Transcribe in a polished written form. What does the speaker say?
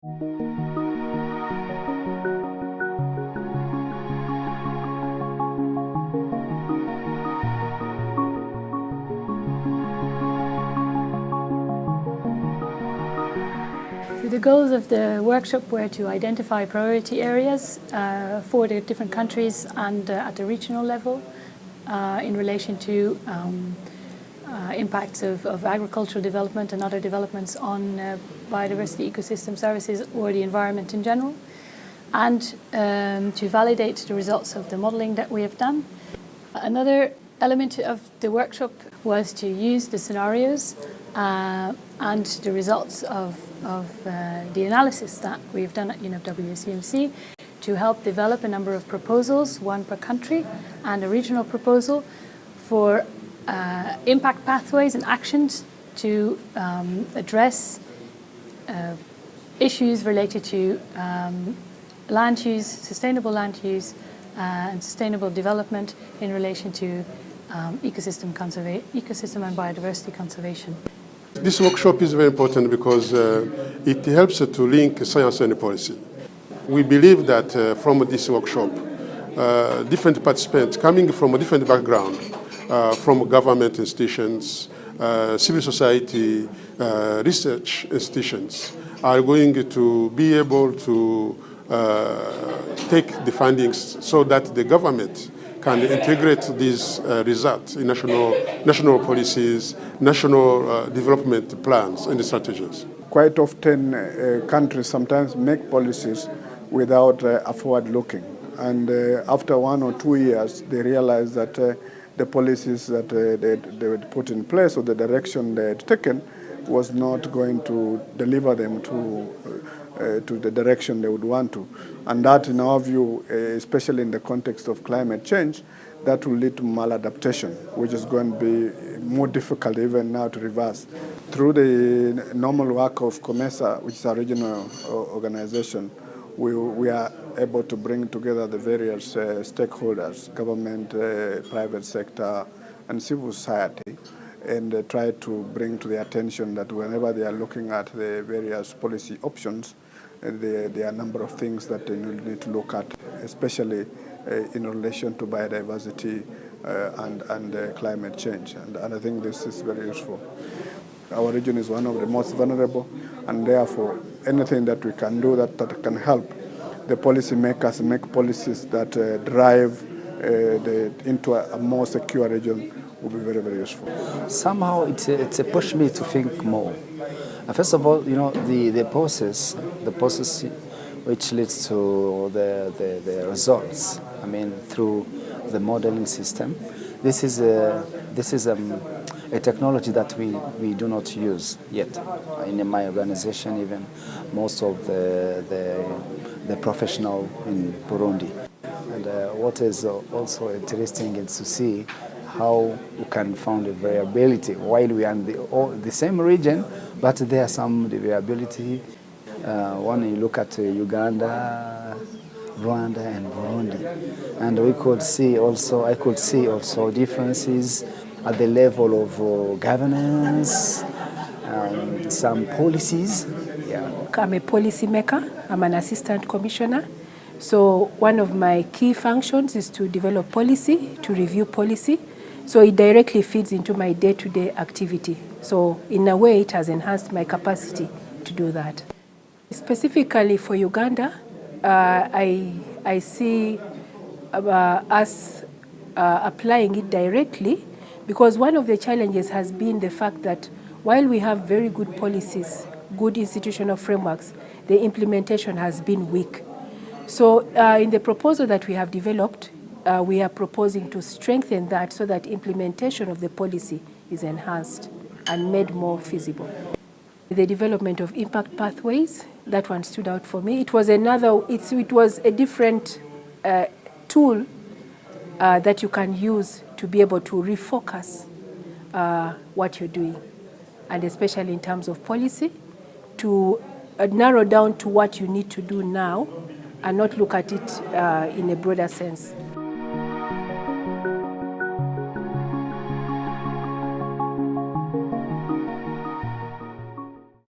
The goals of the workshop were to identify priority areas for the different countries and at the regional level in relation to impacts of agricultural development and other developments on biodiversity, ecosystem services or the environment in general, and to validate the results of the modelling that we have done. Another element of the workshop was to use the scenarios and the results of the analysis that we've done at UNEP WCMC to help develop a number of proposals, one per country, and a regional proposal for impact pathways and actions to address issues related to land use, sustainable land use, and sustainable development in relation to ecosystem and biodiversity conservation. This workshop is very important because it helps to link science and policy. We believe that from this workshop, different participants coming from a different background, from government institutions, civil society, research institutions, are going to be able to take the findings so that the government can integrate these results in national policies, national development plans and strategies. Quite often countries sometimes make policies without forward looking, and after 1 or 2 years they realize that the policies that they would put in place or the direction they had taken was not going to deliver them to the direction they would want to. And that, in our view, especially in the context of climate change, that will lead to maladaptation, which is going to be more difficult even now to reverse. Through the normal work of COMESA, which is a regional organization, we are able to bring together the various stakeholders, government, private sector, and civil society, and try to bring to their attention that whenever they are looking at the various policy options, there are a number of things that they need to look at, especially in relation to biodiversity and climate change. And I think this is very useful. Our region is one of the most vulnerable, and therefore anything that we can do that can help the policymakers make policies that drive into a more secure region will be very, very useful. Somehow it's pushed me to think more. First of all, you know, the process which leads to the results. I mean, through the modeling system. This is a technology that we do not use yet. In my organization, even most of the professional in Burundi. And what is also interesting is to see how we can find a variability while we are in the same region, but there are some variability. When you look at Uganda, Rwanda, and Burundi, and we could see also, I could see also differences at the level of governance, some policies. Yeah. I'm a policy maker. I'm an assistant commissioner. So one of my key functions is to develop policy, to review policy. So it directly feeds into my day-to-day activity. So in a way, it has enhanced my capacity to do that. Specifically for Uganda, I see us applying it directly, because one of the challenges has been the fact that while we have very good policies, good institutional frameworks, the implementation has been weak. So in the proposal that we have developed, we are proposing to strengthen that so that implementation of the policy is enhanced and made more feasible. The development of impact pathways, that one stood out for me. It was a different tool that you can use to be able to refocus what you're doing, and especially in terms of policy, to narrow down to what you need to do now and not look at it in a broader sense.